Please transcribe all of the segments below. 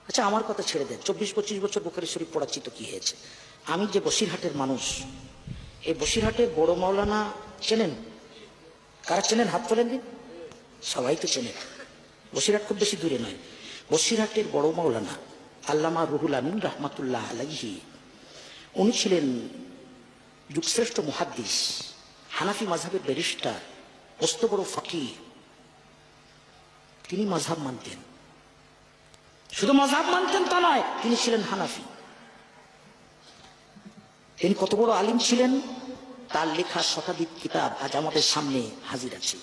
আচ্ছা আমার কথা ছেড়ে দেন, 24-25 বছর বুখারী শরীফ পড়াচ্ছি তো কি হয়েছে? আমি যে বসিরহাটের মানুষ, এই বসিরহাটের বড় মাওলানা চেনেন? কারা চেনেন হাত তোলেন দিন। সবাই তো চেনেন, বসিরহাট খুব বেশি দূরে নয়। বসিরহাটের বড় মাওলানা আল্লামা রুহুল আমিন রহমাতুল্লাহ আলাইহি, উনি ছিলেন যুগশ্রেষ্ঠ মুহাদ্দিস, হানাফি মাযহাবের ব্যারিস্টার, মস্ত বড় ফকিহ। তিনি মাযহাব মানতেন, শুধু মাযহাব মানতেন তা নয়, তিনি ছিলেন হানাফি। তিনি কত বড় আলিম ছিলেন, তার লেখা শতাধিক কিতাব আজ আমাদের সামনে হাজির আছে।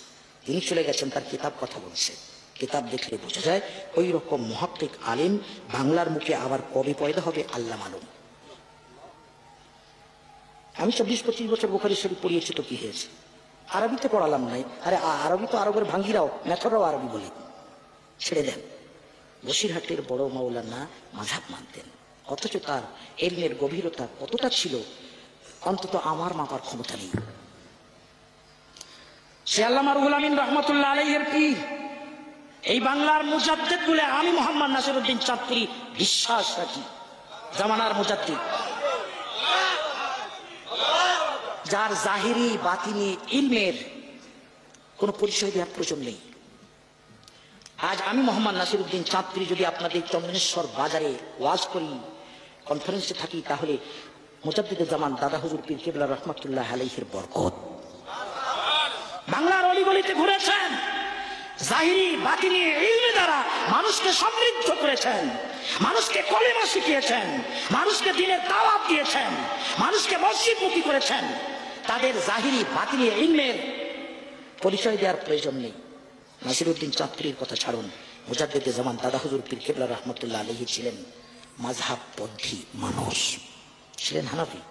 তিনি চলে গেছেন, তার কিতাব কথা বলছে, কিতাব দেখলে বোঝা যায় ওই রকম মুহাক্কিক আলিম বাংলার মুখে আবার কবে পয়দা হবে আল্লাহ মালুম। আমি 24-25 বছর বুখারী শরীফ পড়িয়েছি তো কি হয়েছে? আরবিতে পড়ালাম নাই। আরে আরবি তো আরবের ভাঙ্গিরাও মেথররাও আরবি বলে, ছেড়ে দেন। বসিরহাটের বড় মাওলানা মাযহাব মানতেন, অথচ তার ইলমের গভীরতা কতটা ছিল অন্তত আমার মাপার ক্ষমতা নেই। সে আল্লামা রুহুল আমিন রহমাতুল্লাহ আলাইহির পীর, এই বাংলার মুজাদ্দিদ বলে আমি মোহাম্মদ নাসিরউদ্দিন চাঁদপুরি বিশ্বাস রাখি। জামানার মুজাদ্দিদ, যার জাহিরি বাতিনি ইলমের কোন পরিচয় দেওয়ার প্রয়োজন নেই। আজ আমি মোহাম্মদ নাসিরউদ্দিন চাঁদপুরি যদি আপনাদের চন্দনেশ্বর বাজারে ওয়াজ করি, কনফারেন্সে থাকি, তাহলে মুজাদ্দিদে জামান দাদা হুজুর পীর কেবলা রহমাতুল্লাহ আলাইহির বরকত। বাংলার অলিগলিতে ঘুরেছেন, জাহিরি বাতিনি ইলমে দ্বারা মানুষকে সমৃদ্ধ করেছেন, মানুষকে কলেমা শিখিয়েছেন, মানুষকে দ্বীনের দাওয়াত দিয়েছেন, মানুষকে মসজিদমুখী করেছেন। তাদের জাহিরি বাতিনি ইলমের পরিচয় দেওয়ার প্রয়োজন নেই। নাসিরউদ্দিন চাঁদপুরির কথা ছাড়ুন, মুজাদ্দিদে জামান দাদা হুজুর পীর কেবলা রহমাতুল্লাহ আলাইহি ছিলেন মাযহাবপন্থী মানুষ, ছিলেন হানাফি।